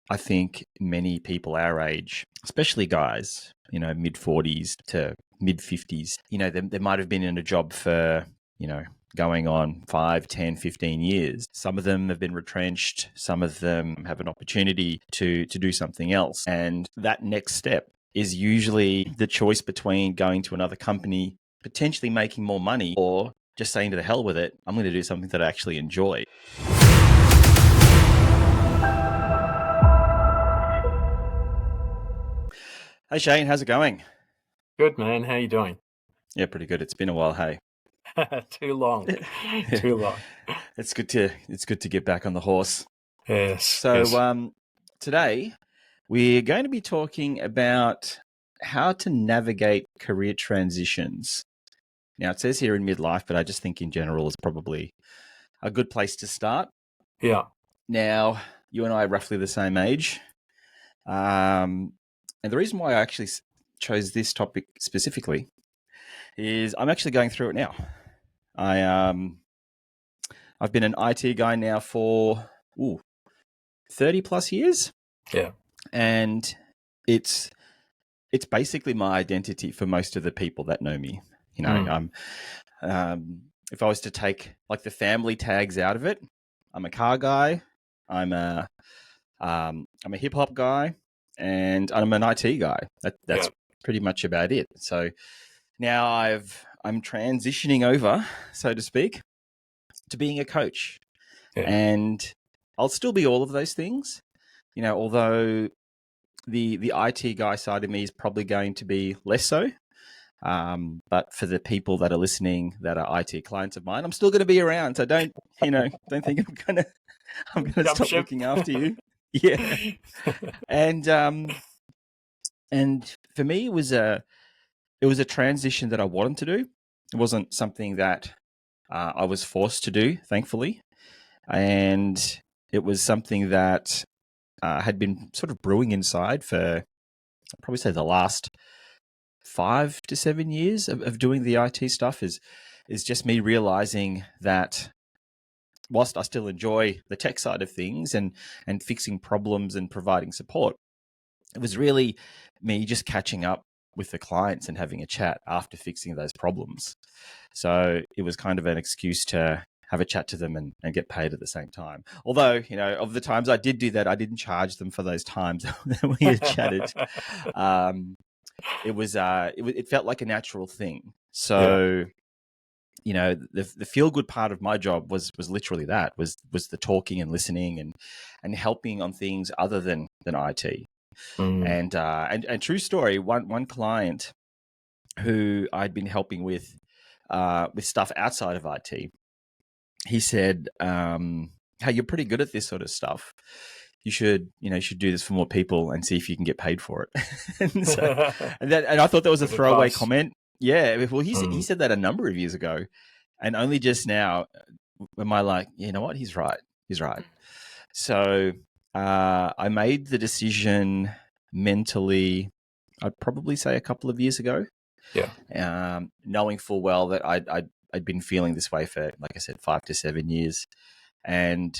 I think many people our age, especially guys, mid 40s to mid 50s, they might have been in a job for, going on 5, 10, 15 years. Some of them have been retrenched. Some of them have an opportunity to do something else. And that next step is usually the choice between going to another company, potentially making more money, or just saying to the hell with it, I'm going to do something that I actually enjoy. Hey Shane, how's it going? Good, man. How you doing? Yeah, pretty good. It's been a while, hey. Too long. Too long. It's good to get back on the horse. Yes, So yes. today we're going to be talking about how to navigate career transitions. Now it says here in midlife, but I just think in general is probably a good place to start. Yeah. Now, you and I are roughly the same age. And the reason why I actually chose this topic specifically is I'm actually going through it now. I've been an IT guy now for 30 plus years, Yeah. and it's basically my identity for most of the people that know me. Mm. If I was to take like the family tags out of it, I'm a car guy, I'm a hip hop guy, and I'm an IT guy. That's Yeah. pretty much about it. So now I'm transitioning over, so to speak, to being a coach. Yeah. And I'll still be all of those things, although the IT guy side of me is probably going to be less so. But for the people that are listening that are IT clients of mine, I'm still going to be around. So don't think I'm gonna Jump stop ship. looking after you. Yeah. And for me, it was a transition that I wanted to do. It wasn't something that I was forced to do, thankfully. And it was something that had been sort of brewing inside for, I'd probably say, the last 5 to 7 years of doing the IT stuff is just me realizing that whilst I still enjoy the tech side of things and fixing problems and providing support, it was really me just catching up with the clients and having a chat after fixing those problems. So it was kind of an excuse to have a chat to them and get paid at the same time. Although, of the times I did do that, I didn't charge them for those times that we had chatted. It felt like a natural thing. Yeah. So, the feel good part of my job was literally that was the talking and listening and helping on things other than IT. Mm. And true story, one client who I'd been helping with stuff outside of IT, he said, "Hey, you're pretty good at this sort of stuff. You should do this for more people and see if you can get paid for it." and I thought that was a Good throwaway advice. comment. Yeah, well, he Mm. said that a number of years ago, and only just now am I like, you know what? He's right. He's right. So I made the decision mentally, I'd probably say a couple of years ago, Yeah. knowing full well that I'd been feeling this way for, like I said, 5 to 7 years, and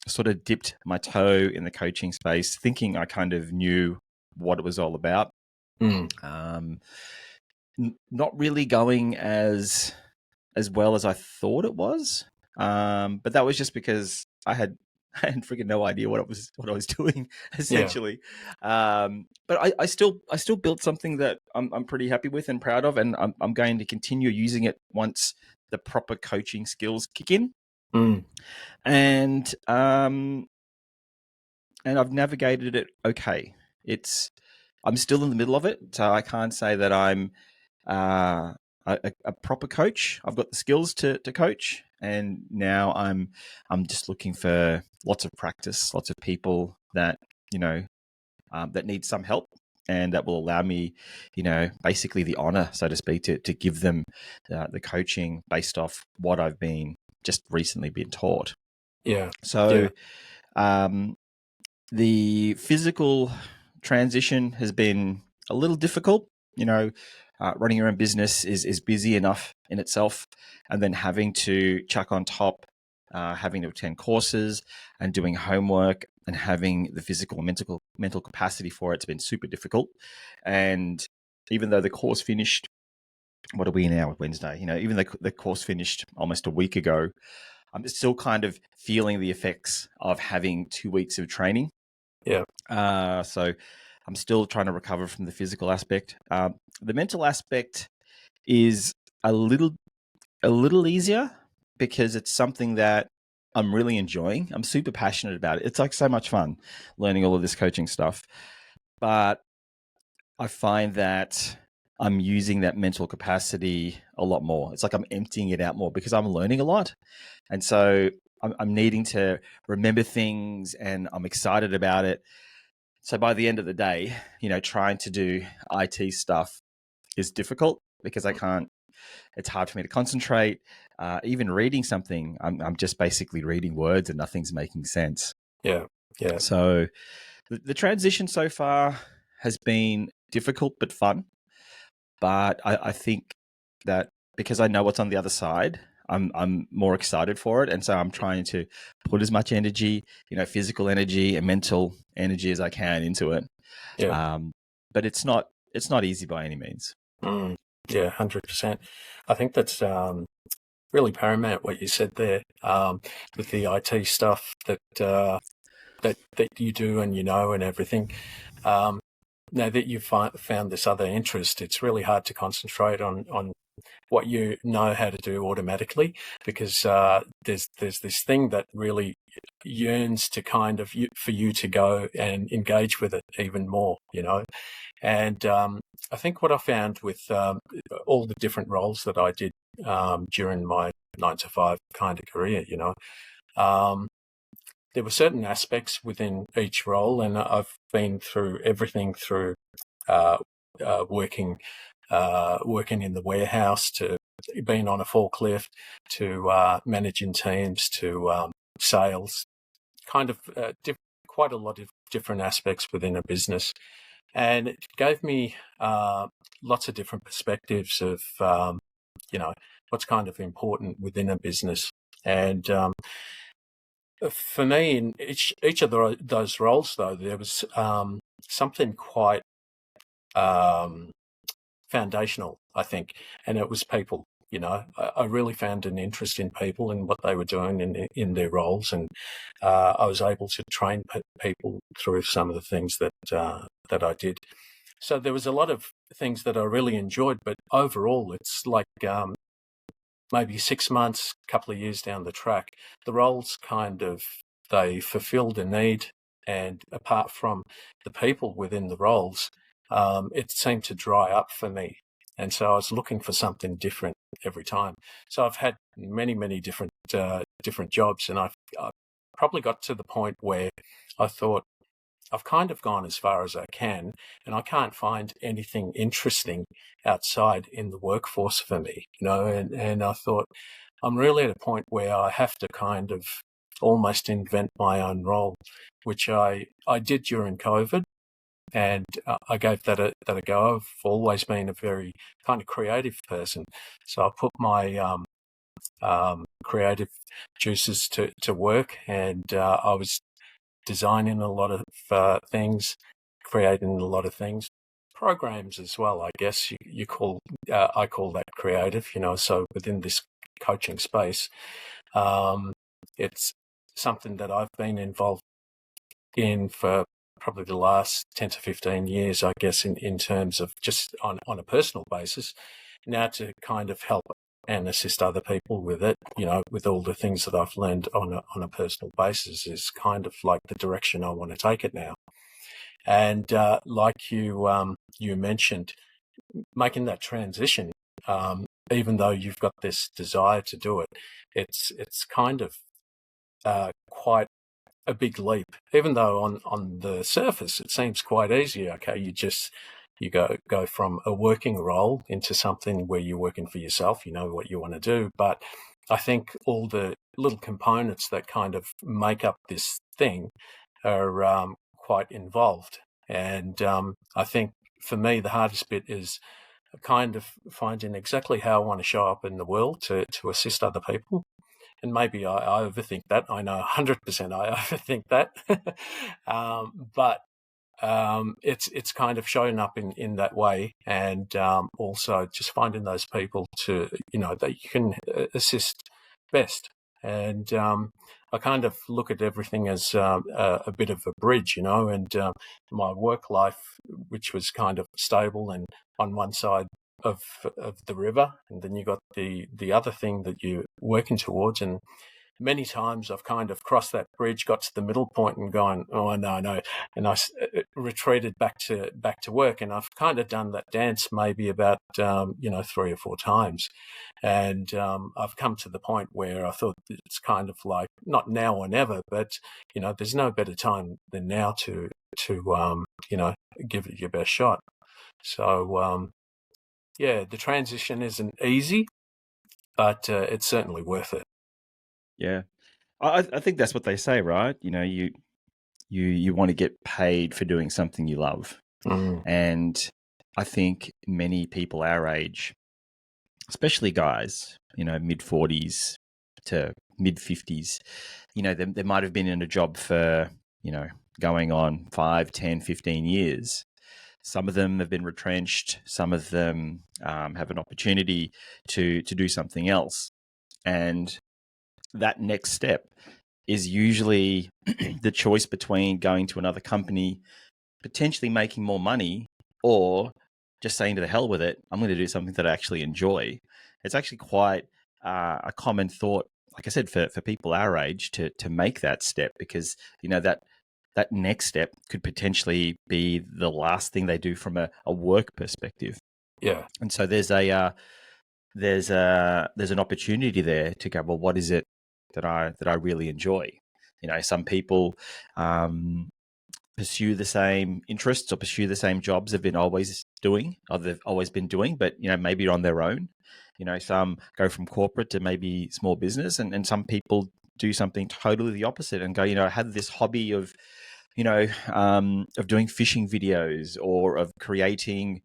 sort of dipped my toe in the coaching space, thinking I kind of knew what it was all about. Mm. Not really going as well as I thought it was, but that was just because I had freaking no idea what I was doing, Yeah. essentially. But I still built something that I'm pretty happy with and proud of, and I'm going to continue using it once the proper coaching skills kick in. Mm. And I've navigated it okay. I'm still in the middle of it, so I can't say that I'm uh, a proper coach. I've got the skills to coach, and now I'm just looking for lots of practice, lots of people that that need some help, and that will allow me, basically the honor, so to speak, to give them the coaching based off what I've been just recently been taught. Yeah. So Yeah. the physical transition has been a little difficult. Running your own business is busy enough in itself, and then having to chuck on top having to attend courses and doing homework and having the physical and mental capacity for it's been super difficult. And even though the course finished, what are we now? Wednesday. Even though the course finished almost a week ago, I'm still kind of feeling the effects of having 2 weeks of training. Yeah. So I'm still trying to recover from the physical aspect. The mental aspect is a little easier because it's something that I'm really enjoying. I'm super passionate about it. It's like so much fun learning all of this coaching stuff. But I find that I'm using that mental capacity a lot more. It's like I'm emptying it out more because I'm learning a lot. And so I'm needing to remember things and I'm excited about it. So by the end of the day, trying to do IT stuff is difficult because I can't, it's hard for me to concentrate. Even reading something, I'm just basically reading words and nothing's making sense. Yeah. Yeah. So the transition so far has been difficult but fun. But I think that because I know what's on the other side, I'm more excited for it. And so I'm trying to put as much energy, physical energy and mental energy as I can into it. Yeah. But it's not easy by any means. Yeah, 100%. I think that's really paramount what you said there, with the IT stuff that you do and and everything. Now that you've found this other interest, it's really hard to concentrate on what you know how to do automatically, because there's this thing that really yearns to kind of for you to go and engage with it even more, And I think what I found with all the different roles that I did during my 9 to 5 kind of career, there were certain aspects within each role, and I've been through everything through uh, working in the warehouse, to being on a forklift, to managing teams, to sales, kind of quite a lot of different aspects within a business. And it gave me lots of different perspectives of, what's kind of important within a business. And for me, in each of those roles, though, there was something quite foundational, I think, and it was people. I really found an interest in people and what they were doing in their roles, and I was able to train people through some of the things that I did. So there was a lot of things that I really enjoyed, but overall, it's like maybe 6 months, couple of years down the track, the roles they fulfilled a need, and apart from the people within the roles, it seemed to dry up for me. And so I was looking for something different every time. So I've had many different jobs, and I've probably got to the point where I thought, I've kind of gone as far as I can, and I can't find anything interesting outside in the workforce for me, and I thought, I'm really at a point where I have to kind of almost invent my own role, which I did during COVID, and I gave that a go. I've always been a very kind of creative person, so I put my creative juices to work, and I was designing a lot of things, creating a lot of things, programs as well. I guess you call I call that creative. So within this coaching space, it's something that I've been involved in for probably the last 10 to 15 years, I guess, in terms of just on a personal basis. Now to kind of help and assist other people with it, with all the things that I've learned on a personal basis, is kind of like the direction I want to take it now. And like you mentioned, making that transition, even though you've got this desire to do it, it's kind of quite a big leap, even though on the surface it seems quite easy. Okay, you go from a working role into something where you're working for yourself, you know what you want to do. But I think all the little components that kind of make up this thing are quite involved. And I think for me, the hardest bit is kind of finding exactly how I want to show up in the world to assist other people. and maybe I overthink that. I know 100% I overthink that. But it's kind of showing up in that way, and also just finding those people to, that you can assist best. And I kind of look at everything as a bit of a bridge, and my work life, which was kind of stable and on one side of the river, and then you got the other thing that you're working towards. And many times I've kind of crossed that bridge, got to the middle point and gone, oh, no. And I retreated back to work. And I've kind of done that dance maybe about, 3 or 4 times. And I've come to the point where I thought it's kind of like, not now or never, but, there's no better time than now to give it your best shot. So, the transition isn't easy, but it's certainly worth it. Yeah. I think that's what they say, right? You want to get paid for doing something you love. Mm. And I think many people our age, especially guys, mid 40s to mid 50s, they might have been in a job for, going on 5, 10, 15 years. Some of them have been retrenched. Some of them have an opportunity to do something else. And that next step is usually the choice between going to another company, potentially making more money, or just saying to the hell with it, I'm going to do something that I actually enjoy. It's actually quite a common thought, like I said, for people our age to make that step, because that next step could potentially be the last thing they do from a work perspective. Yeah. And so there's an opportunity there to go, well, what is it that I really enjoy? Some people pursue the same interests or pursue the same jobs they've always been doing, but maybe on their own. Some go from corporate to maybe small business, and some people do something totally the opposite and go, I had this hobby of of doing fishing videos or of creating,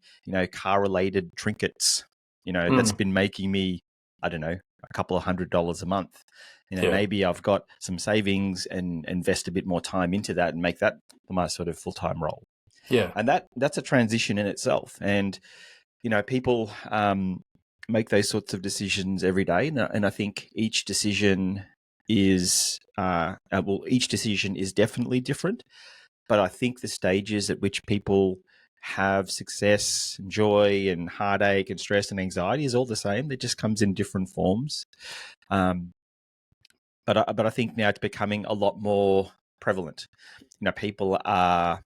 car related trinkets, that's been making me, I don't know, a couple of $100 a month. Maybe I've got some savings and invest a bit more time into that and make that my sort of full-time role. Yeah. And that's a transition in itself. And, people make those sorts of decisions every day. And I think each decision is definitely different. But I think the stages at which people have success, joy, and heartache, and stress and anxiety is all the same. It just comes in different forms. But I think now it's becoming a lot more prevalent. People are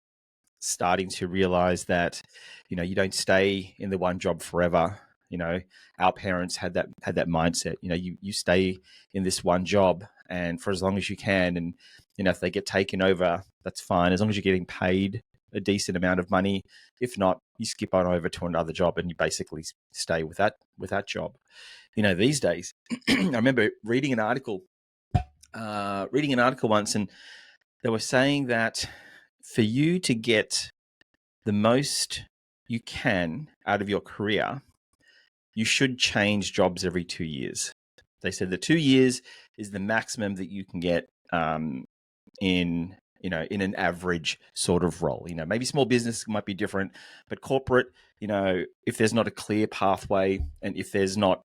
starting to realize that, you don't stay in the one job forever. Our parents had that mindset. You stay in this one job and for as long as you can, and if they get taken over, that's fine, as long as you're getting paid a decent amount of money. If not, you skip on over to another job and you basically stay with that job. These days, I remember reading an article once, and they were saying that for you to get the most you can out of your career, you should change jobs every 2 years. They said that 2 years is the maximum that you can get in an average sort of role. Maybe small business might be different, but corporate, if there's not a clear pathway, and if there's not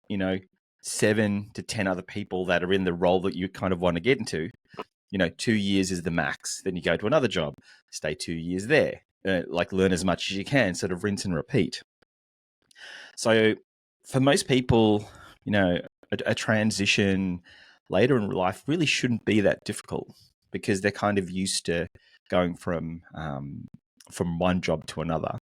7 to 10 other people that are in the role that you kind of want to get into, 2 years is the max. Then you go to another job, stay 2 years there, learn as much as you can, sort of rinse and repeat. So for most people, a transition later in life really shouldn't be that difficult, because they're kind of used to going from one job to another.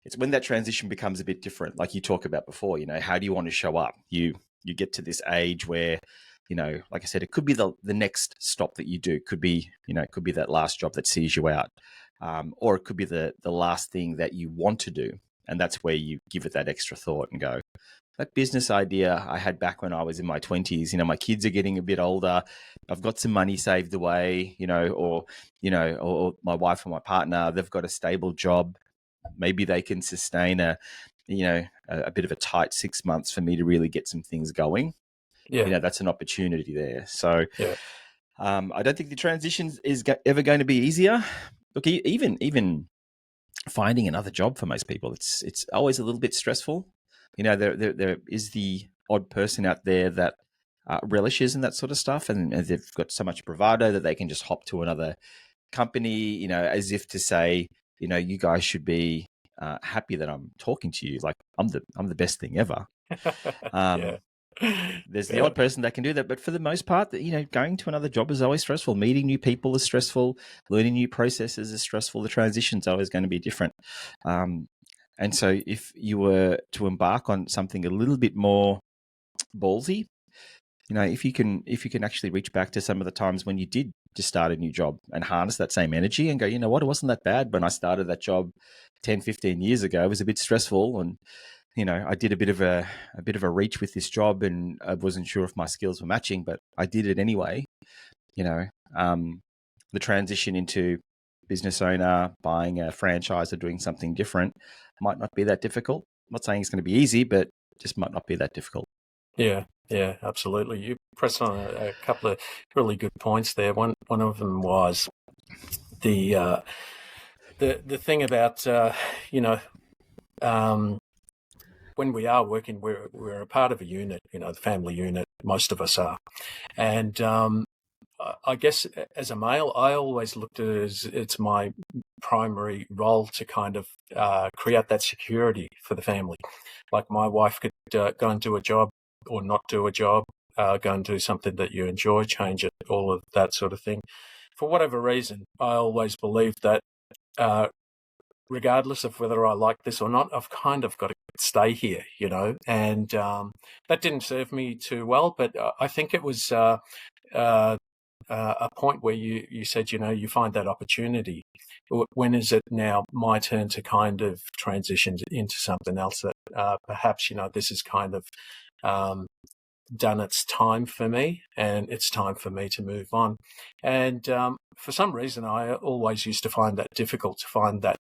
It's when that transition becomes a bit different, like you talked about before. How do you want to show up? You get to this age where, like I said, it could be the next stop that you do. It could be that last job that sees you out, or it could be the last thing that you want to do, and that's where you give it that extra thought and go, that business idea I had back when I was in my 20s, my kids are getting a bit older. I've got some money saved away, or my wife or my partner, they've got a stable job. Maybe they can sustain a bit of a tight 6 months for me to really get some things going. Yeah. that's an opportunity there. So Yeah. I don't think the transition is ever going to be easier. Look, even finding another job for most people, it's always a little bit stressful. There is the odd person out there that relishes in that sort of stuff, and they've got so much bravado that they can just hop to another company, as if to say, you guys should be happy that I'm talking to you. Like I'm the best thing ever. Yeah. There's the Yeah. odd person that can do that, but for the most part, going to another job is always stressful. Meeting new people is stressful. Learning new processes is stressful. The transition's always going to be different. And so, if you were to embark on something a little bit more ballsy, if you can actually reach back to some of the times when you did just start a new job and harness that same energy and go, you know what, it wasn't that bad when I started that job 10, 15 years ago. It was a bit stressful, and I did a bit of a reach with this job, and I wasn't sure if my skills were matching, but I did it anyway. You know, the transition into business owner, buying a franchise, or doing something different might not be that difficult. I'm not saying it's going to be easy, but just might not be that difficult. Yeah, yeah, absolutely. You pressed on a couple of really good points there. One of them was the thing about when we are working, we're a part of a unit, the family unit. Most of us are, and I guess as a male, I always looked at it as it's my primary role to kind of create that security for the family. Like my wife could go and do a job or not do a job, go and do something that you enjoy, change it, all of that sort of thing. For whatever reason, I always believed that regardless of whether I like this or not, I've kind of got to stay here, and that didn't serve me too well, but I think it was a point where you said, you find that opportunity. When is it now my turn to kind of transition into something else that perhaps, this is kind of done its time for me, and it's time for me to move on. And for some reason, I always used to find that difficult to find that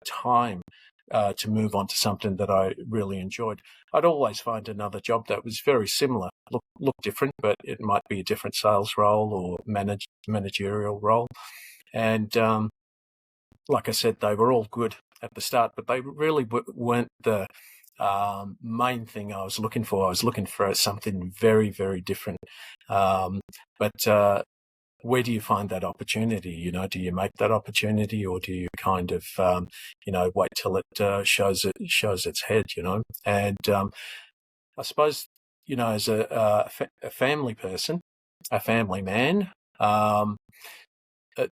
time to move on to something that I really enjoyed. I'd always find another job that was very similar, look different, but it might be a different sales role or managerial role. And like I said, they were all good at the start, but they really weren't the main thing I was looking for. I was looking for something very, very different. But where do you find that opportunity? Do you make that opportunity, or do you kind of, wait till it shows its head? And I suppose, as a family person, a family man,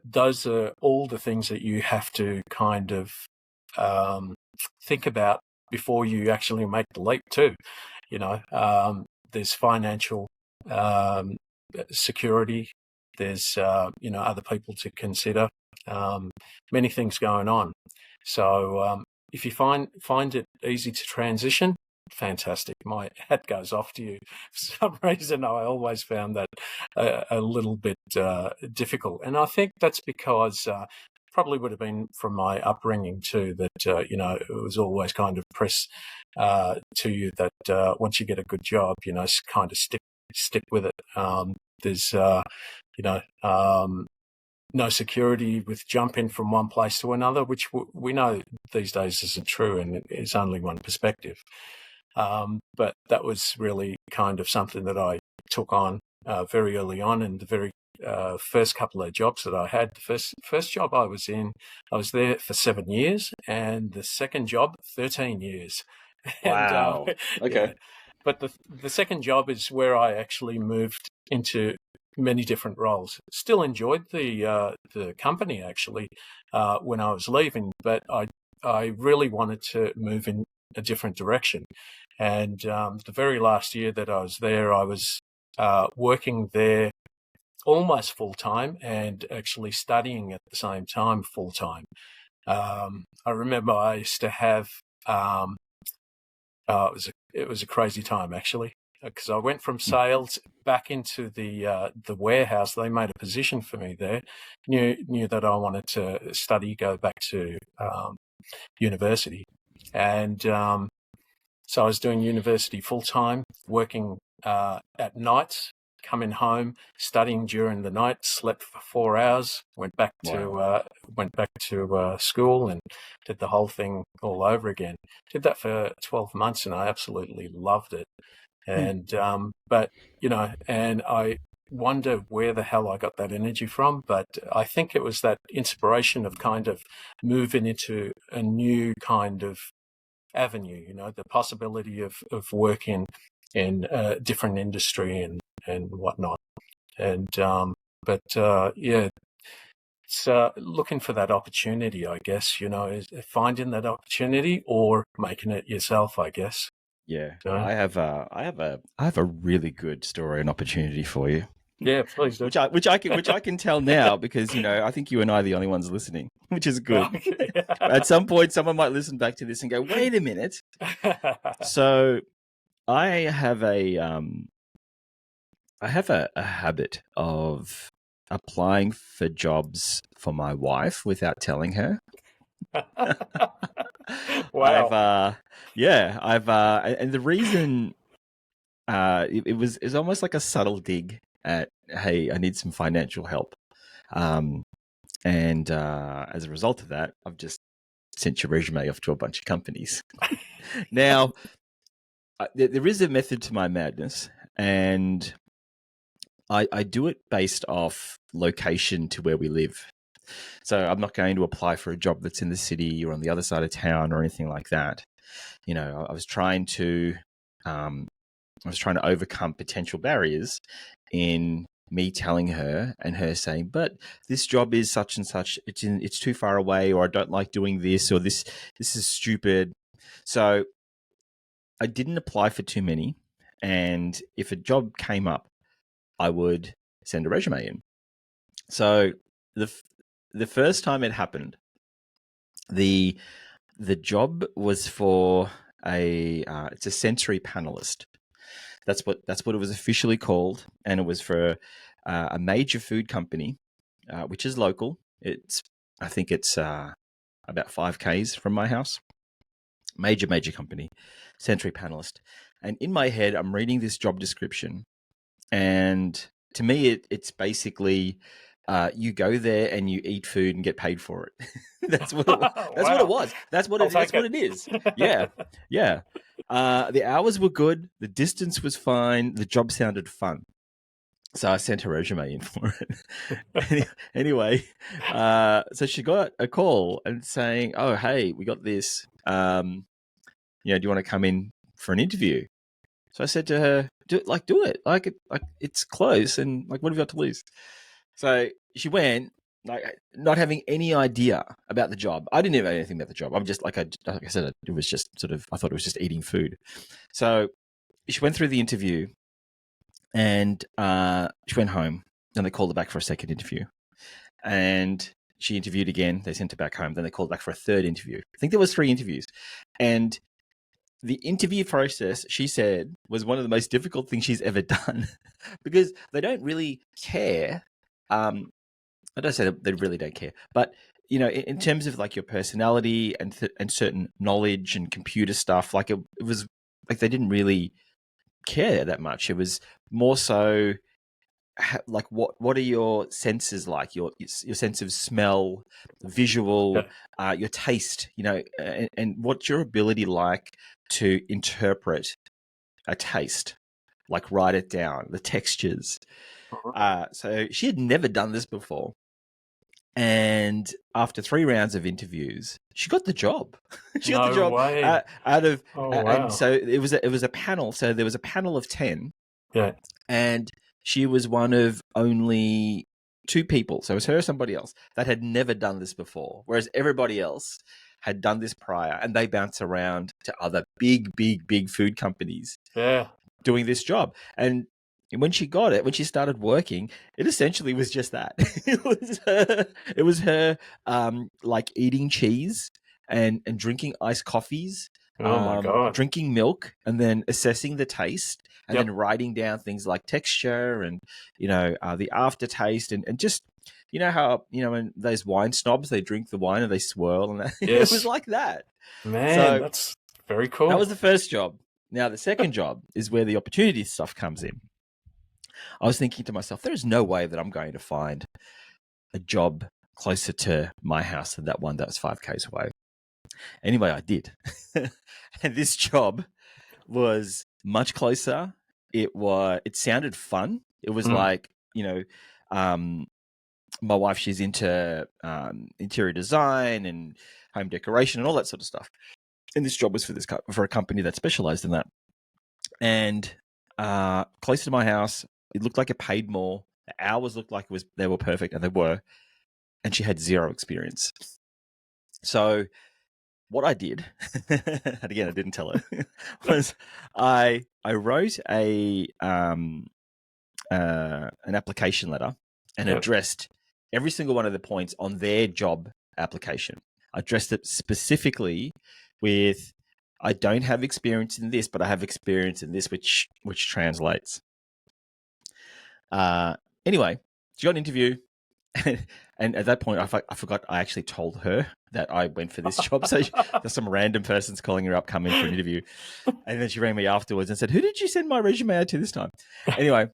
those are all the things that you have to kind of think about before you actually make the leap too. There's financial security. There's other people to consider. Many things going on. So if you find it easy to transition, fantastic. My hat goes off to you. For some reason, I always found that a little bit difficult, and I think that's because probably would have been from my upbringing too. That it was always kind of pressed to you that once you get a good job, kind of stick with it. There's no security with jumping from one place to another, which we know these days isn't true, and it is only one perspective. But that was really kind of something that I took on very early on, and the very first couple of jobs that I had. The first job I was in, I was there for 7 years, and the second job, 13 years. Wow. And, Okay. yeah. But the second job is where I actually moved into many different roles. Still enjoyed the company actually when I was leaving, but I really wanted to move in a different direction. And the very last year that I was there, I was working there almost full time and actually studying at the same time full time. I remember I used to have it was a crazy time actually, because I went from sales back into the warehouse. They made a position for me there. Knew that I wanted to study, go back to university, and so I was doing university full time, working at night, coming home, studying during the night, slept for 4 hours, went back to school, and did the whole thing all over again. Did that for 12 months, and I absolutely loved it. And but and I wonder where the hell I got that energy from. But I think it was that inspiration of kind of moving into a new kind of avenue, the possibility of working in a different industry and whatnot. And yeah, it's looking for that opportunity, I guess, is finding that opportunity or making it yourself, I guess. Yeah, I have a really good story and opportunity for you. Yeah, please do. Which I can tell now because I think you and I are the only ones listening, which is good. Okay. At some point, someone might listen back to this and go, "Wait a minute." So, I have a habit of applying for jobs for my wife without telling her. Wow. And the reason it's almost like a subtle dig at, hey, I need some financial help. And as a result of that, I've just sent your resume off to a bunch of companies. Now, there is a method to my madness, and I do it based off location to where we live. So I'm not going to apply for a job that's in the city or on the other side of town or anything like that. I was trying to overcome potential barriers in me telling her and her saying, but this job is such and such, it's too far away, or I don't like doing this, or this is stupid. So I didn't apply for too many. And if a job came up, I would send a resume in. So the first time it happened, the job was for it's a sensory panelist. That's what it was officially called, and it was for a major food company, which is local. I think it's about 5 km from my house. Major company, sensory panelist. And in my head, I'm reading this job description, and to me, it's basically you go there and you eat food and get paid for it. That's what it was. That's what it was. That's what it is. Yeah. The hours were good. The distance was fine. The job sounded fun. So I sent her resume in for it. Anyway, so she got a call and saying, "Oh, hey, we got this. Do you want to come in for an interview?" So I said to her, "Do it. Like it's close, and like, what have you got to lose?" So she went, like, not having any idea about the job. I didn't know anything about the job. I'm just like I said, it was just sort of, I thought it was just eating food. So she went through the interview, and she went home. Then they called her back for a second interview, and she interviewed again. They sent her back home. Then they called back for a third interview. I think there was 3 interviews, and the interview process, she said, was one of the most difficult things she's ever done because they don't really care. I don't say that they really don't care, but in terms of like your personality and certain knowledge and computer stuff, like it was like they didn't really care that much. It was more so like what are your senses like? Your sense of smell, visual, your taste, and what's your ability like to interpret a taste, like write it down, the textures. So she had never done this before. And after 3 rounds of interviews, she got the job. She got the job out of, and so it was a panel. So there was a panel of 10, and she was one of only 2 people. So it was her or somebody else that had never done this before, whereas everybody else had done this prior, and they bounce around to other big food companies, doing this job. And when she got it, when she started working, it essentially was just that. It was her like eating cheese and drinking iced coffees, Oh my God. drinking milk, and then assessing the taste, and then writing down things like texture and the aftertaste, and just how when those wine snobs, they drink the wine and they swirl, and it was like that. Man, So that's very cool. that was the first job. Now, the second job is where the opportunity stuff comes in. I was thinking to myself, there is no way that I'm going to find a job closer to my house than that one that was 5Ks away. Anyway, I did. And this job was much closer. It sounded fun. It was like, my wife, she's into interior design and home decoration and all that sort of stuff. And this job was for a company that specialized in that. And closer to my house, it looked like it paid more. The hours looked like they were perfect, and they were. And she had zero experience. So what I did, and again, I didn't tell her, was I wrote an application letter and addressed every single one of the points on their job application. I addressed it specifically with, I don't have experience in this, but I have experience in this, which translates. Anyway, she got an interview. And at that point, I forgot I actually told her that I went for this job. So there's some random person's calling her up, coming for an interview. And then she rang me afterwards and said, who did you send my resume out to this time? Anyway,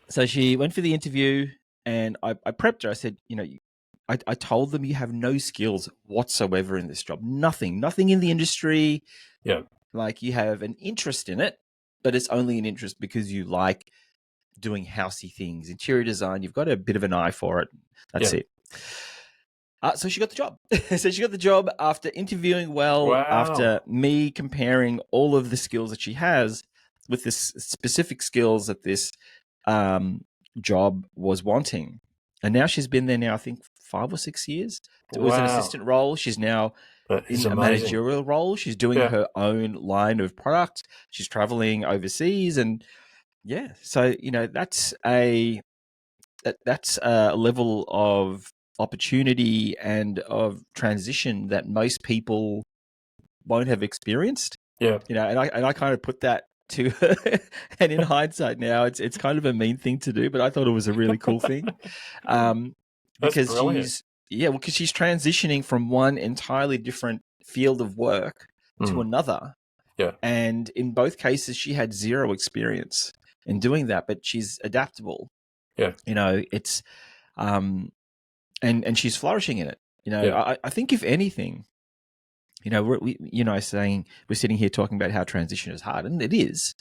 so she went for the interview, and I prepped her. I said, I told them you have no skills whatsoever in this job. Nothing in the industry. Yeah. Like, you have an interest in it, but it's only an interest because you like doing housey things, interior design. You've got a bit of an eye for it. That's it. So she got the job. So she got the job after interviewing well, after me comparing all of the skills that she has with the specific skills that this job was wanting. And now she's been there I think 5 or 6 years. It was an assistant role. She's now in a managerial role. She's doing her own line of product. She's traveling overseas, and so that's a level of opportunity and of transition that most people won't have experienced. Yeah. And I kind of put that to her, and in hindsight now, it's kind of a mean thing to do, but I thought it was a really cool thing. Because she's transitioning from one entirely different field of work to another. Yeah. And in both cases, she had zero experience in doing that, but she's adaptable. Yeah. It's and she's flourishing in it. I think if anything, we're sitting here talking about how transition is hard, and it is.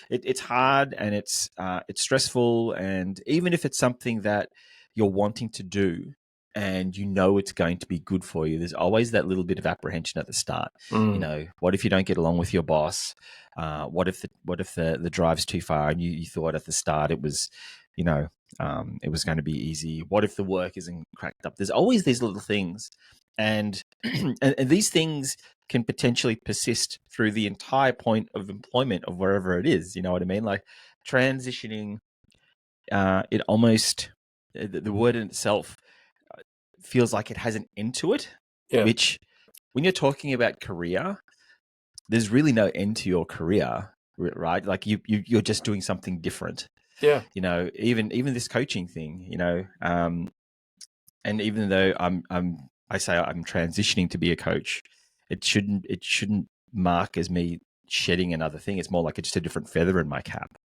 It's hard, and it's stressful, and even if it's something that you're wanting to do and it's going to be good for you, there's always that little bit of apprehension at the start. What if you don't get along with your boss? What if the drive's too far, and you thought at the start it was, it was going to be easy? What if the work isn't cracked up? There's always these little things, and and these things can potentially persist through the entire point of employment of wherever it is. You know what I mean? Like transitioning, it almost, the word in itself feels like it has an end to it, which when you're talking about career, there's really no end to your career, right? Like you're just doing something different. Yeah. Even this coaching thing, and even though I say I'm transitioning to be a coach, it shouldn't mark as me shedding another thing. It's more like it's just a different feather in my cap.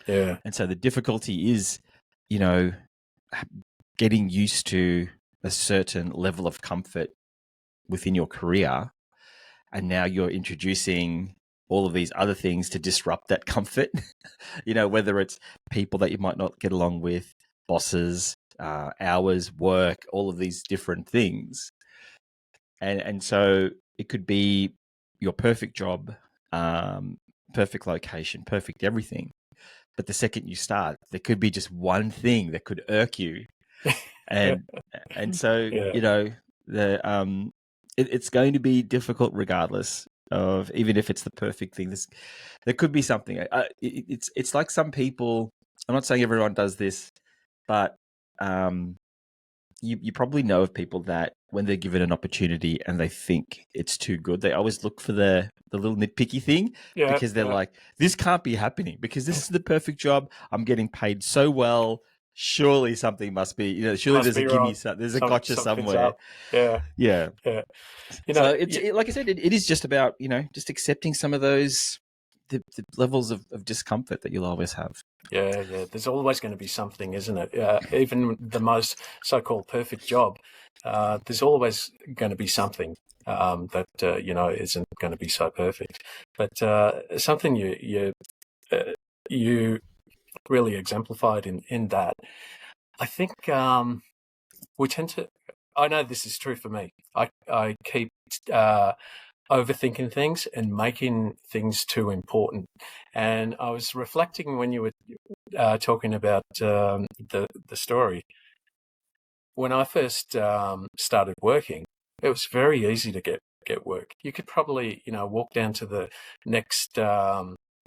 Yeah. And so the difficulty is, getting used to a certain level of comfort within your career, and now you're introducing all of these other things to disrupt that comfort. Whether it's people that you might not get along with, bosses, hours, work, all of these different things. And so it could be your perfect job, perfect location, perfect everything. But the second you start, there could be just one thing that could irk you. And so, it's going to be difficult regardless of, even if it's the perfect thing. There could be something. It's like some people, I'm not saying everyone does this, but you probably know of people that when they're given an opportunity and they think it's too good, they always look for the little nitpicky thing, because they're like, this can't be happening because this is the perfect job. I'm getting paid so well. Surely something must be, surely there's a gimme, there's a gotcha somewhere. Yeah. Yeah. So it's like I said, it is just about, just accepting some of those the levels of discomfort that you'll always have. Yeah. There's always going to be something, isn't it? Even the most so-called perfect job, there's always going to be something that isn't going to be so perfect. But something you really exemplified in that, I think we tend to. I know this is true for me. I keep overthinking things and making things too important. And I was reflecting when you were talking about the story. When I first started working, it was very easy to get work. You could probably walk down to the next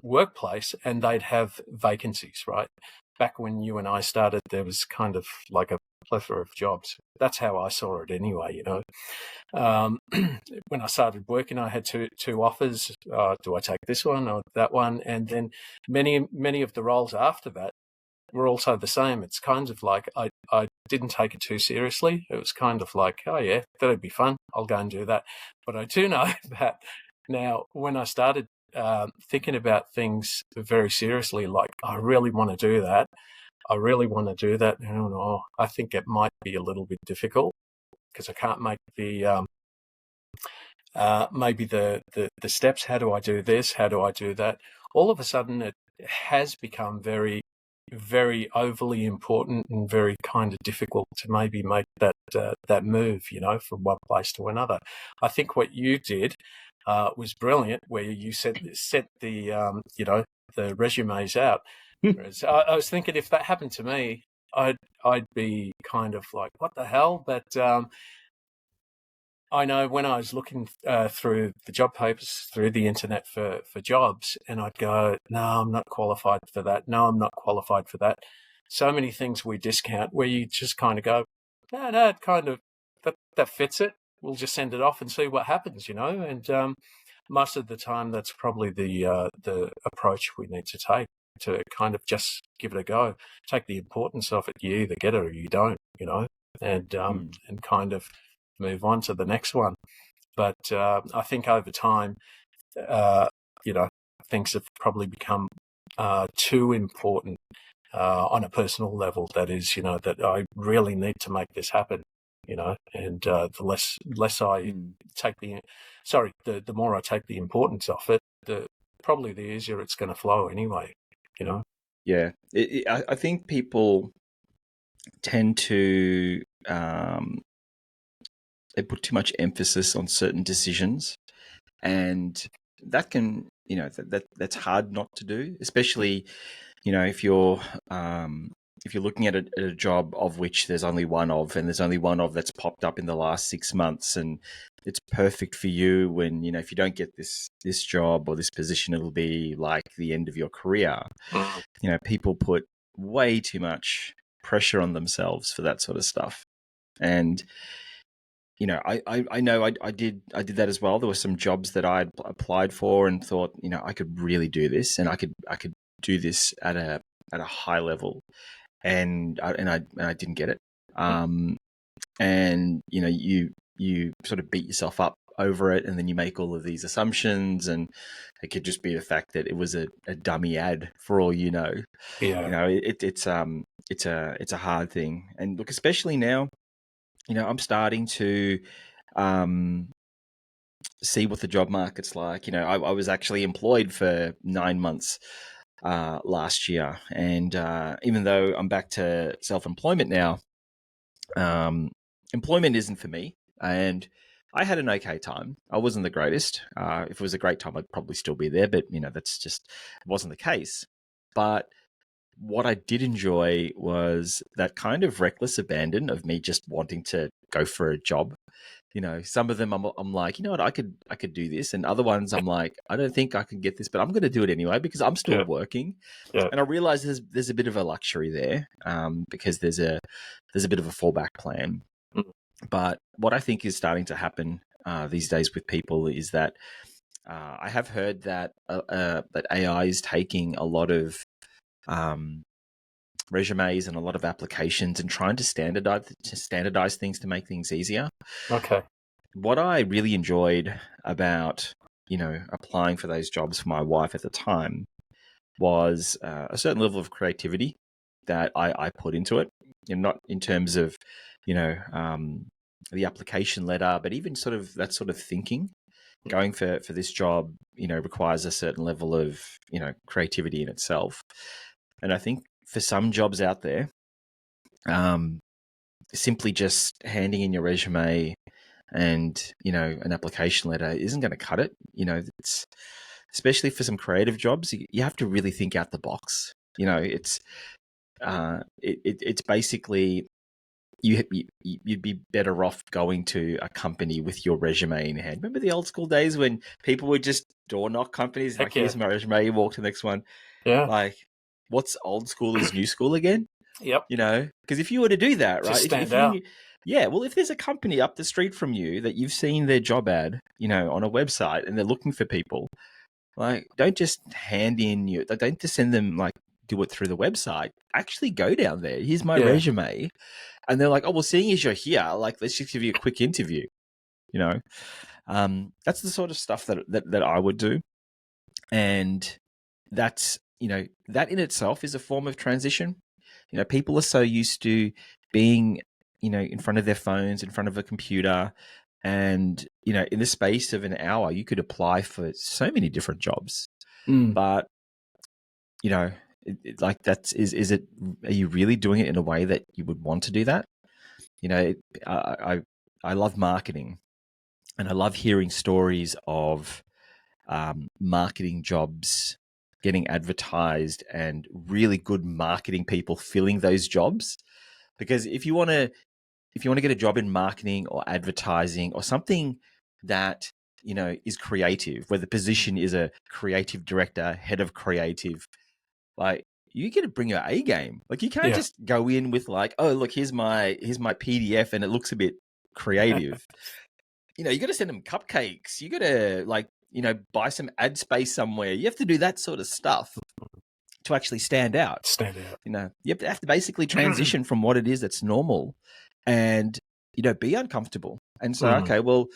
workplace and they'd have vacancies, right? Back when you and I started, there was kind of like a plethora of jobs. That's how I saw it anyway, When I started working, I had two offers. Do I take this one or that one? And then many of the roles after that were also the same. It's kind of like I didn't take it too seriously. It was kind of like, oh yeah, that'd be fun. I'll go and do that. But I do know that now when I started thinking about things very seriously, like I really want to do that. I really want to do that. And I think it might be a little bit difficult because I can't make the maybe the steps. How do I do this? How do I do that? All of a sudden, it has become very, very overly important and very kind of difficult to maybe make that move, from one place to another. I think what you did was brilliant, where you set the the resumes out. Whereas I was thinking if that happened to me, I'd be kind of like, what the hell? But I know when I was looking through the job papers, through the internet for jobs, and I'd go, no, I'm not qualified for that. No, I'm not qualified for that. So many things we discount where you just kind of go, no, it kind of, that fits it. We'll just send it off and see what happens, And most of the time, that's probably the approach we need to take, to kind of just give it a go. Take the importance of it. You either get it or you don't, and kind of move on to the next one. But I think over time, things have probably become too important on a personal level. That is, that I really need to make this happen. And the less I take the more I take the importance of it, probably the easier it's going to flow anyway. Yeah, I think people tend to they put too much emphasis on certain decisions, and that can that's hard not to do, especially if you're looking at a job of which there's only one of, and there's only one of that's popped up in the last 6 months, and it's perfect for you. When if you don't get this job or this position, it'll be like the end of your career. People put way too much pressure on themselves for that sort of stuff, and I know I did that as well. There were some jobs that I applied for and thought, I could really do this, and I could do this at a high level, and I didn't get it. And you sort of beat yourself up over it, and then you make all of these assumptions, and it could just be the fact that it was a dummy ad for all you know. Yeah. It's a hard thing, and look, especially now. I'm starting to see what the job market's like. I was actually employed for 9 months last year, and even though I'm back to self-employment now, employment isn't for me, and I had an okay time. I wasn't the greatest. If it was a great time, I'd probably still be there, but that's just it wasn't the case. But what I did enjoy was that kind of reckless abandon of me just wanting to go for a job. Some of them I'm like, what, I could do this, and other ones I'm like, I don't think I can get this, but I'm going to do it anyway because I'm still working. Yeah. And I realize there's a bit of a luxury there, because there's a bit of a fallback plan. But what I think is starting to happen these days with people is that I have heard that that AI is taking a lot of resumes and a lot of applications and trying to standardize things to make things easier. Okay. What I really enjoyed about applying for those jobs for my wife at the time was a certain level of creativity that I put into it, and not in terms of, the application letter, but even sort of that sort of thinking. Going for this job, requires a certain level of, creativity in itself. And I think for some jobs out there, simply just handing in your resume and, an application letter isn't going to cut it. It's especially for some creative jobs, you have to really think out the box. It's basically you'd be better off going to a company with your resume in hand. Remember the old school days when people would just door knock companies? Heck Like, here's my resume, you walk to the next one. Yeah. Like, what's old school is new school again? Yep. Because if you were to do that, right? Just stand out. Yeah, well, if there's a company up the street from you that you've seen their job ad, on a website, and they're looking for people, like, don't just don't just send them, like, do it through the website. Actually go down there. Here's my resume. And they're like, oh, well, seeing as you're here, like, let's just give you a quick interview. That's the sort of stuff that I would do. And that's, that in itself is a form of transition. People are so used to being, in front of their phones, in front of a computer. And, in the space of an hour, you could apply for so many different jobs. But, like, are you really doing it in a way that you would want to do that? I love marketing, and I love hearing stories of marketing jobs getting advertised and really good marketing people filling those jobs. Because if you want to get a job in marketing or advertising or something that, is creative, where the position is a creative director, head of creative, like, you got to bring your A game. Like, you can't just go in with, like, oh, look, here's my PDF and it looks a bit creative. You got to send them cupcakes. You got to, like, buy some ad space somewhere. You have to do that sort of stuff to actually stand out. You have to basically transition from what it is that's normal and, be uncomfortable. And so, okay, well,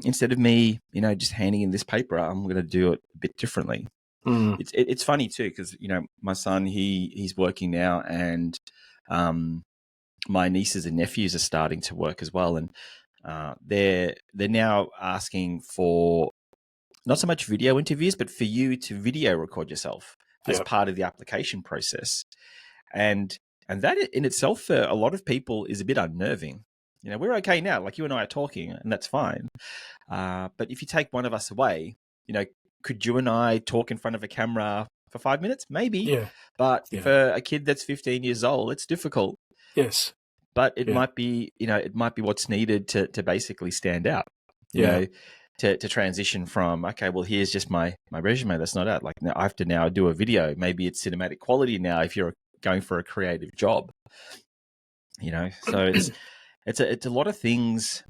instead of me, just handing in this paper, I'm going to do it a bit differently. It's funny too, because, my son, he's working now, and my nieces and nephews are starting to work as well. And they're now asking for not so much video interviews, but for you to video record yourself as part of the application process. And that in itself, for a lot of people, is a bit unnerving. We're okay now, like you and I are talking, and that's fine. But if you take one of us away, could you and I talk in front of a camera for 5 minutes? Maybe. Yeah. But for a kid that's 15 years old, it's difficult. Yes. But it might be, it might be what's needed to basically stand out. To transition from, okay, well, here's just my resume. That's not it. Like, now I have to now do a video. Maybe it's cinematic quality now if you're going for a creative job. So it's a lot of things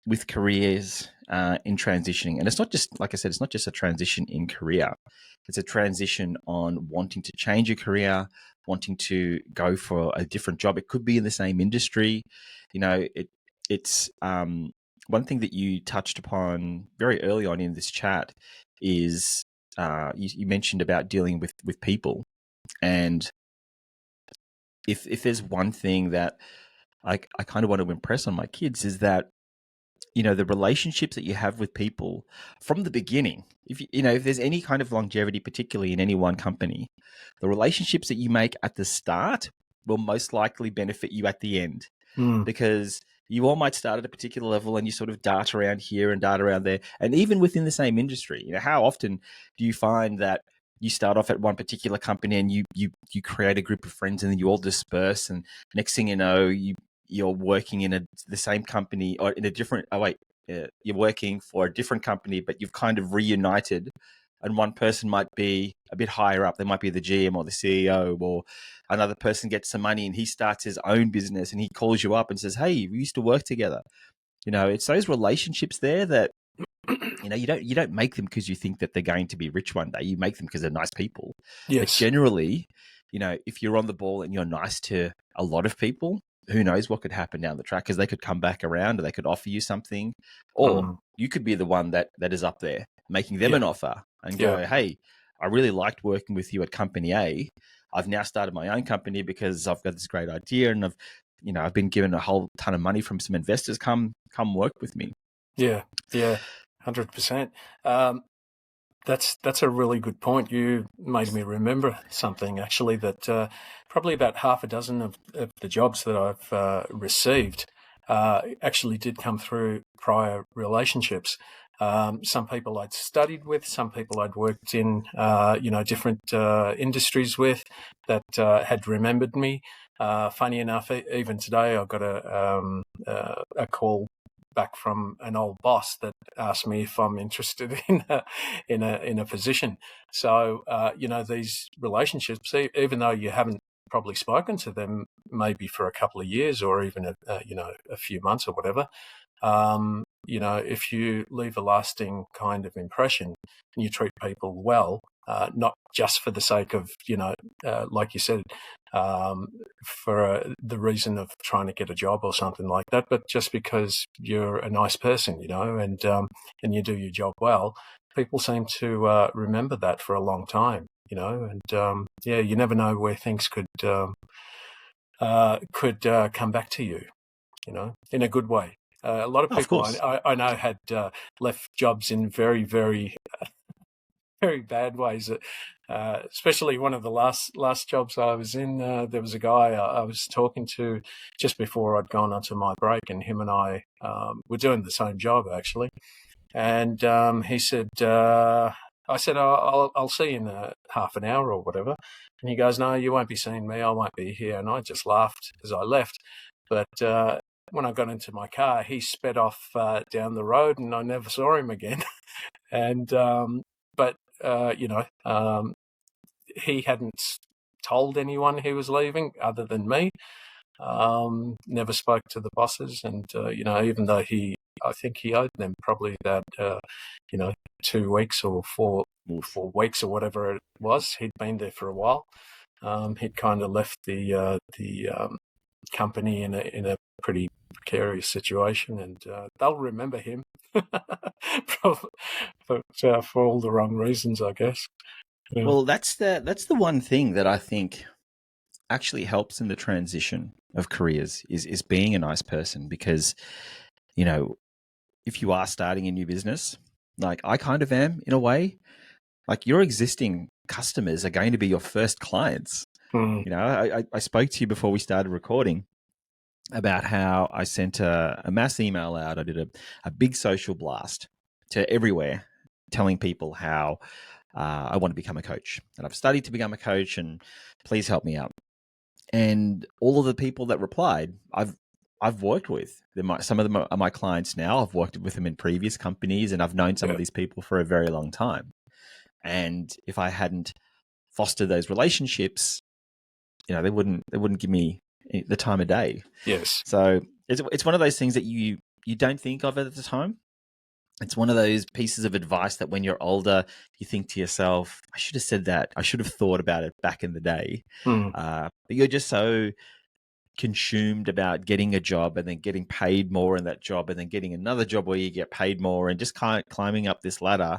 with careers in transitioning. And it's not just, like I said, it's not just a transition in career. It's a transition on wanting to change your career, wanting to go for a different job. It could be in the same industry. It's one thing that you touched upon very early on in this chat is you mentioned about dealing with people. And if there's one thing that I kind of want to impress on my kids, is that, the relationships that you have with people from the beginning, if there's any kind of longevity, particularly in any one company, the relationships that you make at the start will most likely benefit you at the end. Because you all might start at a particular level and you sort of dart around here and dart around there. And even within the same industry, how often do you find that you start off at one particular company and you create a group of friends and then you all disperse, and next thing you know, you're working in the same company or in a different, you're working for a different company, but you've kind of reunited, and one person might be a bit higher up. They might be the GM or the CEO, or another person gets some money and he starts his own business and he calls you up and says, hey, we used to work together. It's those relationships there that, you don't make them because you think that they're going to be rich one day. You make them because they're nice people. Yes. But generally, if you're on the ball and you're nice to a lot of people, who knows what could happen down the track, because they could come back around or they could offer you something, or you could be the one that is up there making them Yeah. an offer and Yeah. go, hey, I really liked working with you at company A. I've now started my own company because I've got this great idea, and I've been given a whole ton of money from some investors. Come work with me. Yeah. Yeah. 100%. That's a really good point. You made me remember something actually, that probably about half a dozen of the jobs that I've received actually did come through prior relationships. Some people I'd studied with, some people I'd worked in, different industries with, that had remembered me. Funny enough, even today, I got a call back from an old boss that asked me if I'm interested in a position. So these relationships, even though you haven't probably spoken to them maybe for a couple of years or even a few months or whatever, if you leave a lasting kind of impression and you treat people well, not just for the sake of, like you said, for the reason of trying to get a job or something like that, but just because you're a nice person, and you do your job well, people seem to remember that for a long time, and you never know where things could come back to you, in a good way. A lot of Of people course. I know had left jobs in very, very, very bad ways. Especially one of the last jobs I was in, there was a guy I was talking to just before I'd gone onto my break, and him and I were doing the same job actually. And he said, I said, I'll see you in half an hour or whatever. And he goes, no, you won't be seeing me. I won't be here. And I just laughed as I left. But when I got into my car, he sped off down the road, and I never saw him again. And he hadn't told anyone he was leaving other than me. Never spoke to the bosses, and even though I think he owed them probably that 2 weeks or 4 weeks or whatever it was. He'd been there for a while. He'd kind of left the company in a pretty precarious situation, and they'll remember him, but for all the wrong reasons, I guess. Yeah. Well, that's the one thing that I think actually helps in the transition of careers is being a nice person, because if you are starting a new business, like I kind of am in a way, like your existing customers are going to be your first clients. I spoke to you before we started recording about how I sent a mass email out. I did a big social blast to everywhere, telling people how I want to become a coach, and I've studied to become a coach, and please help me out. And all of the people that replied, I've worked with. Some of them are my clients now. I've worked with them in previous companies, and I've known some of these people for a very long time. And if I hadn't fostered those relationships, they wouldn't give me the time of day. Yes. So it's one of those things that you don't think of it at the time. It's one of those pieces of advice that when you're older, you think to yourself, I should have said that. I should have thought about it back in the day. But you're just so consumed about getting a job and then getting paid more in that job and then getting another job where you get paid more and just kind of climbing up this ladder.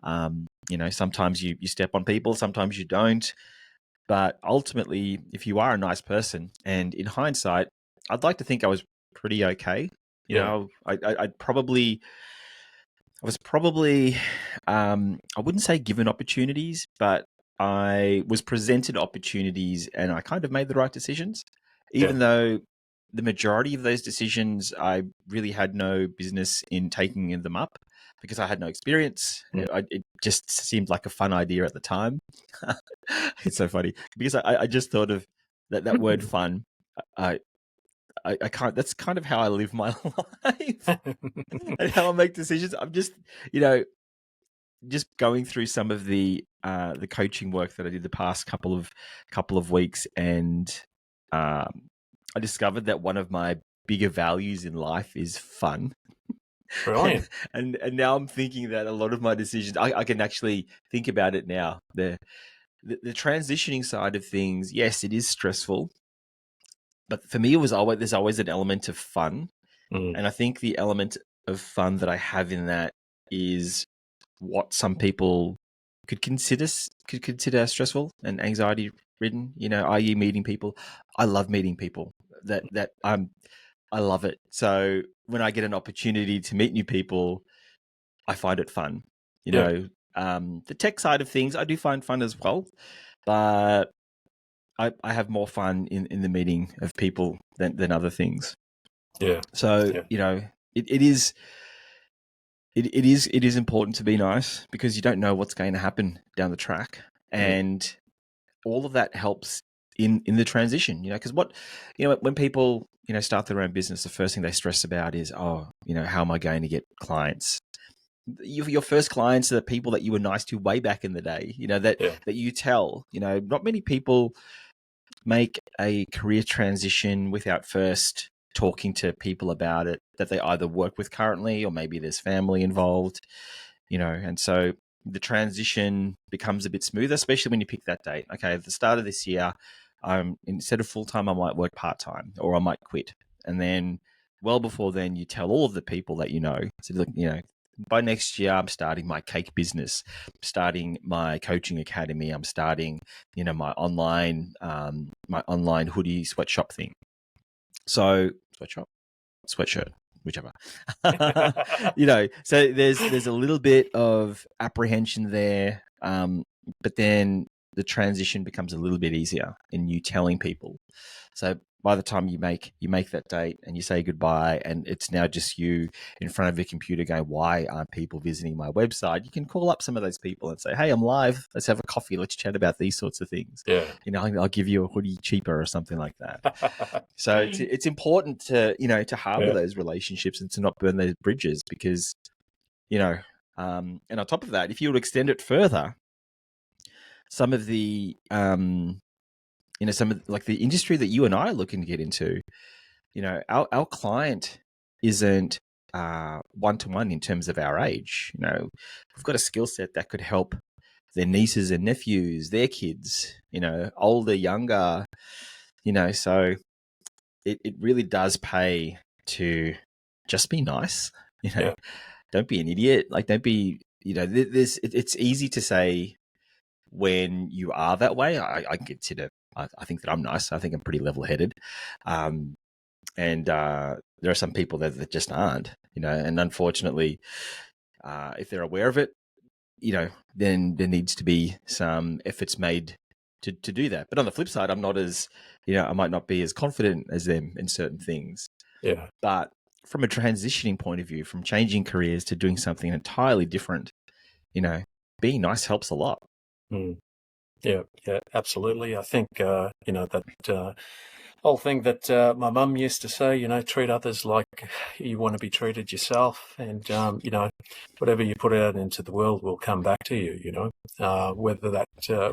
Sometimes you step on people, sometimes you don't. But ultimately, if you are a nice person, and in hindsight, I'd like to think I was pretty okay. I was probably, I wouldn't say given opportunities, but I was presented opportunities and I kind of made the right decisions, even though the majority of those decisions, I really had no business in taking them up because I had no experience. It just seemed like a fun idea at the time. It's so funny because I just thought of that word fun. I can't. That's kind of how I live my life and how I make decisions. I'm just, just going through some of the coaching work that I did the past couple of weeks, and I discovered that one of my bigger values in life is fun. Brilliant. And now I'm thinking that a lot of my decisions, I can actually think about it now. The transitioning side of things, yes, it is stressful. But for me, there's always an element of fun. Mm. And I think the element of fun that I have in that is what some people could consider stressful and anxiety ridden. Are you meeting people? I love meeting people. I love it. So when I get an opportunity to meet new people, I find it fun. The tech side of things I do find fun as well, but I have more fun in the meeting of people than other things. Yeah. So it is important to be nice because you don't know what's going to happen down the track, and all of that helps in the transition. Because when people start their own business, the first thing they stress about is, how am I going to get clients? Your first clients are the people that you were nice to way back in the day. That you tell. Not many people make a career transition without first talking to people about it that they either work with currently or maybe there's family involved, and so the transition becomes a bit smoother, especially when you pick that date. Okay, at the start of this year, instead of full-time, I might work part-time or I might quit. And then well before then, you tell all of the people that so look, by next year, I'm starting my cake business, starting my coaching academy. I'm starting, my online hoodie sweatshop thing. So sweatshirt, whichever. So there's a little bit of apprehension there, but then the transition becomes a little bit easier in you telling people. So by the time you make that date and you say goodbye, and it's now just you in front of your computer going, why aren't people visiting my website? You can call up some of those people and say, hey, I'm live. Let's have a coffee. Let's chat about these sorts of things. Yeah. I'll give you a hoodie cheaper or something like that. So it's important to harbor those relationships and to not burn those bridges because, and on top of that, if you would extend it further, some of the some of like the industry that you and I are looking to get into, our client isn't one-to-one in terms of our age. We've got a skill set that could help their nieces and nephews, their kids, older, younger, so it really does pay to just be nice, don't be an idiot. Like, don't be, it's easy to say when you are that way. I consider, I think that I'm nice. I think I'm pretty level-headed. And there are some people that just aren't, and unfortunately, if they're aware of it, then there needs to be some efforts made to do that. But on the flip side, I'm not as, I might not be as confident as them in certain things. Yeah. But from a transitioning point of view, from changing careers to doing something entirely different, being nice helps a lot. Mm. Yeah, absolutely. I think, that whole thing that my mum used to say, treat others like you want to be treated yourself. And, whatever you put out into the world will come back to you, whether that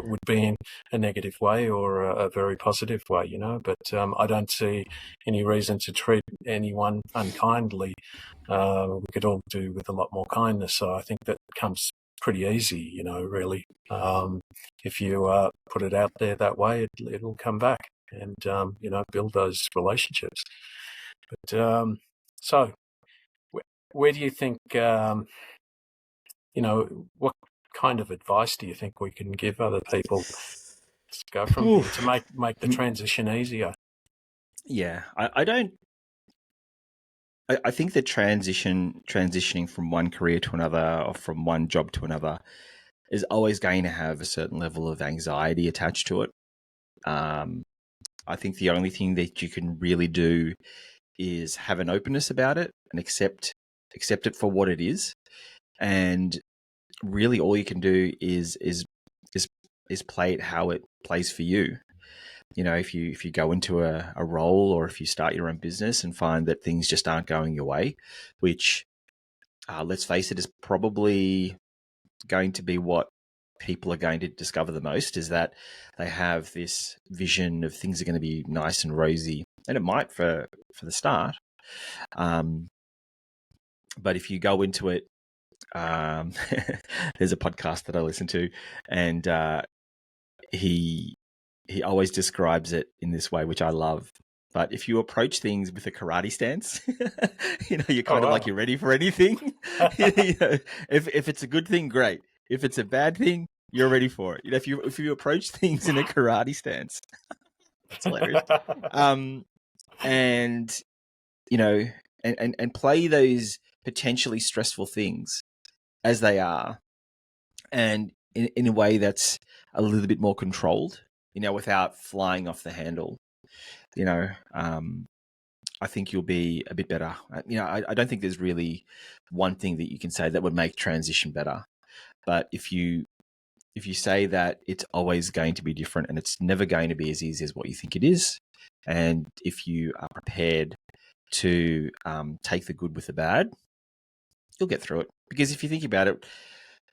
would be in a negative way or a very positive way, But I don't see any reason to treat anyone unkindly. We could all do with a lot more kindness. So I think that comes pretty easy, really. If you put it out there that way, it'll come back and, build those relationships. But so where do you think, what kind of advice do you think we can give other people to go from here to make the transition easier? Yeah, I think that transitioning from one career to another or from one job to another is always going to have a certain level of anxiety attached to it. I think the only thing that you can really do is have an openness about it and accept it for what it is. And really all you can do is play it how it plays for you. If you go into a role or if you start your own business and find that things just aren't going your way, which let's face it, is probably going to be what people are going to discover the most, is that they have this vision of things are going to be nice and rosy, and it might for the start. But if you go into it, there's a podcast that I listen to, and he always describes it in this way, which I love. But if you approach things with a karate stance, you're Oh, kind of wow. like you're ready for anything. If it's a good thing, great. If it's a bad thing, you're ready for it. If you approach things in a karate stance, that's hilarious. And and play those potentially stressful things as they are, and in a way that's a little bit more controlled, without flying off the handle. I think you'll be a bit better. I don't think there's really one thing that you can say that would make transition better. But if you say that it's always going to be different and it's never going to be as easy as what you think it is, and if you are prepared to take the good with the bad, you'll get through it. Because if you think about it,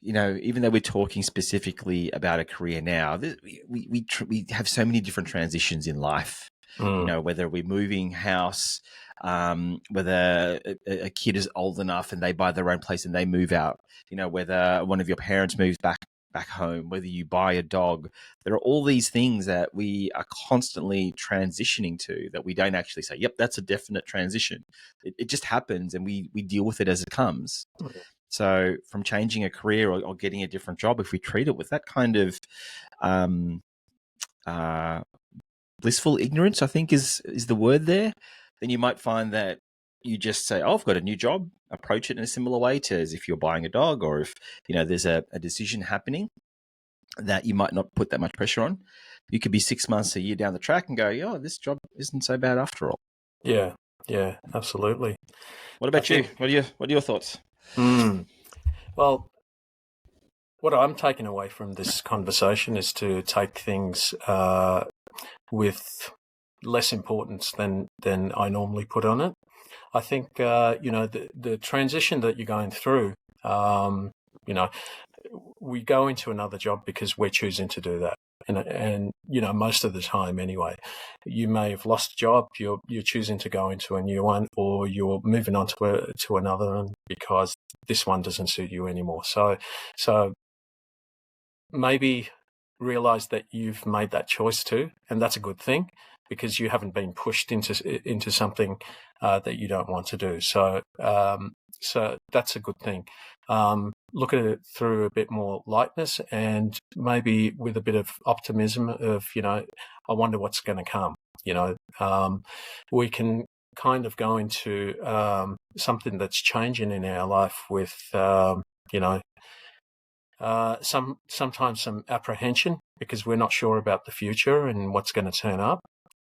even though we're talking specifically about a career now, we have so many different transitions in life. Whether we're moving house, whether a kid is old enough and they buy their own place and they move out, whether one of your parents moves back home, whether you buy a dog. There are all these things that we are constantly transitioning to that we don't actually say, yep, that's a definite transition. It just happens and we deal with it as it comes. So from changing a career or getting a different job, if we treat it with that kind of blissful ignorance, I think is the word there, then you might find that you just say, oh, I've got a new job, approach it in a similar way to as if you're buying a dog, or if, there's a decision happening that you might not put that much pressure on. You could be 6 months, a year down the track and go, oh, this job isn't so bad after all. Yeah, absolutely. What about you? What are your thoughts? Well, what I'm taking away from this conversation is to take things with less importance than I normally put on it. I think the transition that you're going through, we go into another job because we're choosing to do that. And most of the time anyway, you may have lost a job, you're choosing to go into a new one, or you're moving on to another one because this one doesn't suit you anymore. So maybe realize that you've made that choice too, and that's a good thing because you haven't been pushed into something that you don't want to do. So that's a good thing. Look at it through a bit more lightness and maybe with a bit of optimism of, I wonder what's going to come. We can kind of go into something that's changing in our life with, sometimes some apprehension because we're not sure about the future and what's going to turn up.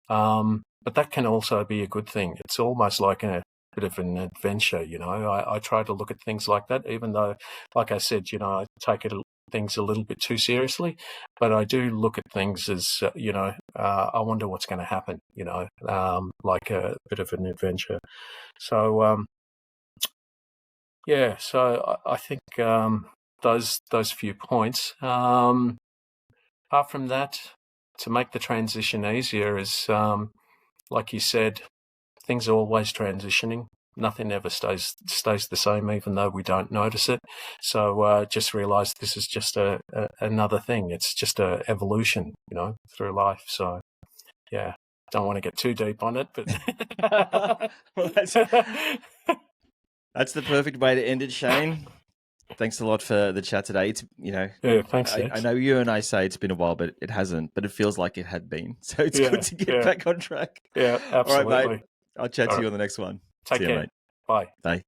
But that can also be a good thing. It's almost like a bit of an adventure, I try to look at things like that, even though, like I said, I take things a little bit too seriously, but I do look at things as, I wonder what's going to happen, like a bit of an adventure. So, so I think those few points. Apart from that, to make the transition easier is, like you said, things are always transitioning. Nothing ever stays the same, even though we don't notice it. So just realize this is just another thing. It's just a evolution, through life. So, yeah, don't want to get too deep on it, but well, that's the perfect way to end it, Shane. Thanks a lot for the chat today. It's thanks. I know you and I say it's been a while, but it hasn't. But it feels like it had been. So it's good to get back on track. Yeah, absolutely. All right, mate. I'll chat to you on the next one. Take care. Mate. Bye. Bye.